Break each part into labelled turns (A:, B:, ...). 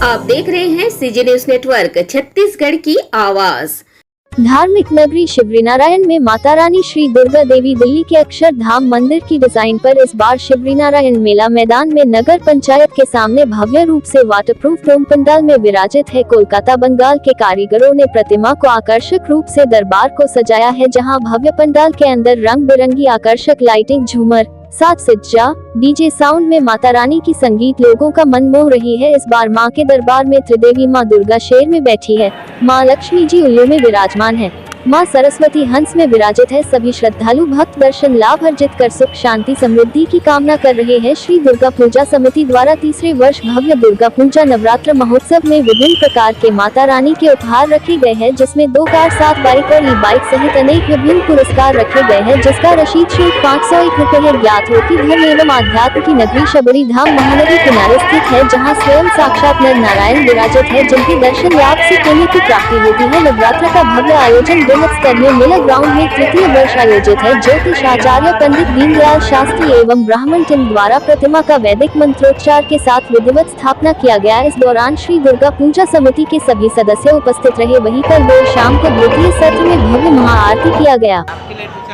A: आप देख रहे हैं सीजी न्यूज नेटवर्क छत्तीसगढ़ की आवाज।
B: धार्मिक नगरी शिवरीनारायण में माता रानी श्री दुर्गा देवी दिल्ली के अक्षरधाम मंदिर की डिजाइन पर इस बार शिवरीनारायण मेला मैदान में नगर पंचायत के सामने भव्य रूप से वाटरप्रूफ डोम पंडाल में विराजित है। कोलकाता बंगाल के कारीगरों ने प्रतिमा को आकर्षक रूप से दरबार को सजाया है, जहां भव्य पंडाल के अंदर रंग बिरंगी आकर्षक लाइटिंग, झूमर, साथ सज्जा, डीजे साउंड में माता रानी की संगीत लोगों का मन मोह रही है। इस बार मां के दरबार में त्रिदेवी मां दुर्गा शेर में बैठी है, मां लक्ष्मी जी उल्लू में विराजमान है, मां सरस्वती हंस में विराजित है। सभी श्रद्धालु भक्त दर्शन लाभ अर्जित कर सुख शांति समृद्धि की कामना कर रहे हैं। श्री दुर्गा पूजा समिति द्वारा तीसरे वर्ष भव्य दुर्गा पूजा नवरात्र महोत्सव में विभिन्न प्रकार के माता रानी के उपहार रखे गए हैं, जिसमें 2 कार, 7 बाइक और ई-बाइक सहित अनेक विभिन्न पुरस्कार रखे गए हैं, जिसका रसीद शुल्क 501 रुपए है। ज्ञात हो कि धर्म एवं आध्यात्म की नगरी शबरी धाम महानदी किनारे स्थित है, जहाँ स्वयं साक्षात नर नारायण विराजित है, जिनके दर्शन लाभ से पुण्य की प्राप्ति होती है। नवरात्र का भव्य आयोजन स्तरीय मेला ग्राउंड में तृतीय वर्ष आयोजित है। ज्योतिष आचार्य पंडित दीनदयाल शास्त्री एवं ब्राह्मण टीम द्वारा प्रतिमा का वैदिक मंत्रोच्चार के साथ विधिवत स्थापना किया गया। इस दौरान श्री दुर्गा पूजा समिति के सभी सदस्य उपस्थित रहे। वहीं कल देर शाम को द्वितीय सत्र में भव्य महाआरती किया गया।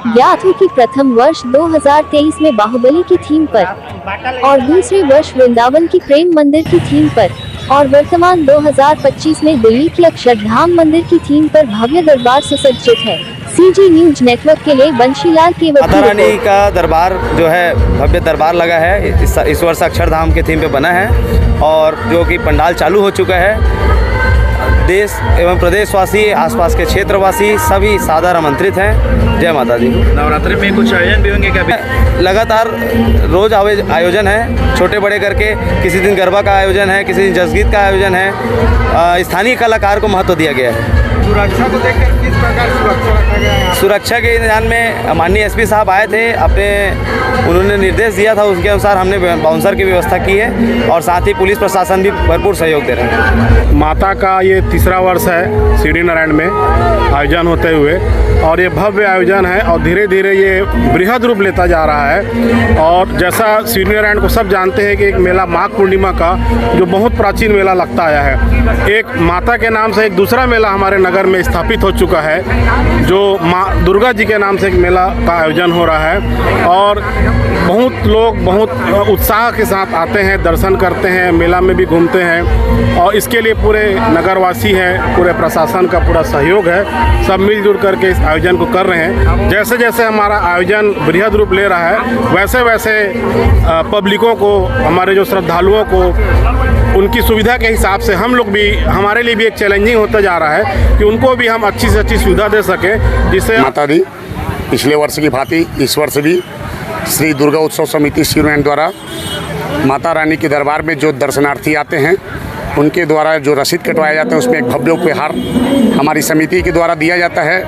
B: ज्ञात हो कि प्रथम वर्ष 2023 में बाहुबली की थीम पर और दूसरे वर्ष वृंदावन की प्रेम मंदिर की थीम पर और वर्तमान 2025 में दिल्ली की अक्षरधाम मंदिर की थीम पर भव्य दरबार सुसज्जित है। सीजी न्यूज नेटवर्क के लिए बंशीलाल केवल।
C: माता रानी का दरबार जो है भव्य दरबार लगा है, इस वर्ष अक्षरधाम के थीम पे बना है और जो कि पंडाल चालू हो चुका है। देश एवं प्रदेशवासी, आसपास के क्षेत्रवासी सभी सादर आमंत्रित हैं। जय माता दी।
D: नवरात्रि में कुछ आयोजन भी होंगे क्या?
C: लगातार रोज आयोजन है, छोटे बड़े करके। किसी दिन गरबा का आयोजन है, किसी दिन जसगीत का आयोजन है। स्थानीय कलाकार को महत्व दिया गया है।
D: सुरक्षा को देखकर किस प्रकार सुरक्षा रखा गया है?
C: सुरक्षा के इंतजाम में माननीय एसपी साहब आए थे, उन्होंने निर्देश दिया था, उसके अनुसार हमने बाउंसर की व्यवस्था की है और साथ ही पुलिस प्रशासन भी भरपूर सहयोग दे रहे हैं।
E: माता का ये तीसरा वर्ष है शिवरीनारायण में आयोजन होते हुए, और ये भव्य आयोजन है और धीरे धीरे ये बृहद रूप लेता जा रहा है। और जैसा शिवरीनारायण को सब जानते हैं कि एक मेला माघ पूर्णिमा का जो बहुत प्राचीन मेला लगता आया है, एक माता के नाम से एक दूसरा मेला हमारे नगर में स्थापित हो चुका है, जो माँ दुर्गा जी के नाम से एक मेला का आयोजन हो रहा है। और बहुत लोग बहुत उत्साह के साथ आते हैं, दर्शन करते हैं, मेला में भी घूमते हैं और इसके लिए पूरे नगरवासी हैं, पूरे प्रशासन का पूरा सहयोग है, सब मिलजुल करके इस आयोजन को कर रहे हैं। जैसे जैसे हमारा आयोजन बृहद रूप ले रहा है, वैसे वैसे पब्लिकों को, हमारे जो श्रद्धालुओं को, उनकी सुविधा के हिसाब से हम लोग भी, हमारे लिए भी एक चैलेंजिंग होता जा रहा है कि उनको भी हम अच्छी से अच्छी सुविधा दे सकें, जिससे
F: माता दी पिछले वर्ष की भांति इस वर्ष भी श्री दुर्गा उत्सव समिति शिवरीनारायण द्वारा माता रानी के दरबार में जो दर्शनार्थी आते हैं उनके द्वारा जो रसीद कटवाया जाता है, उसमें एक भव्य उपहार हमारी समिति के द्वारा दिया जाता है।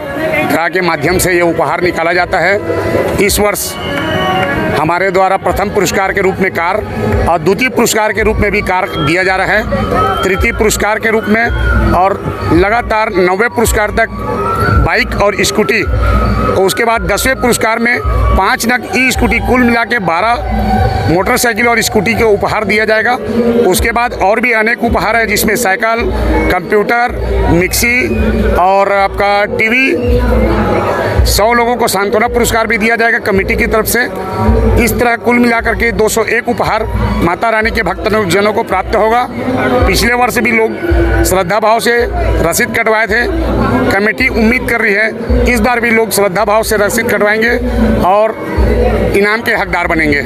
F: ड्रा के माध्यम से ये उपहार निकाला जाता है। इस वर्ष हमारे द्वारा प्रथम पुरस्कार के रूप में कार और द्वितीय पुरस्कार के रूप में भी कार दिया जा रहा है, तृतीय पुरस्कार के रूप में, और लगातार 90वें पुरस्कार तक बाइक और स्कूटी, और उसके बाद 10वें पुरस्कार में 5 नग ई स्कूटी, कुल मिला के 12 मोटरसाइकिल और स्कूटी के उपहार दिया जाएगा। उसके बाद और भी अनेक उपहार है, जिसमें साइकिल, कंप्यूटर, मिक्सी और आपका टीवी। 100 लोगों को सांत्वना पुरस्कार भी दिया जाएगा कमेटी की तरफ से। इस तरह कुल मिलाकर के 201 उपहार माता रानी के भक्तजनों को प्राप्त होगा। पिछले वर्ष भी लोग श्रद्धा भाव से रसीद कटवाए थे। कमेटी उम्मीद कर रही है इस बार भी लोग श्रद्धा भाव से रसीद कटवाएंगे और इनाम के हकदार बनेंगे।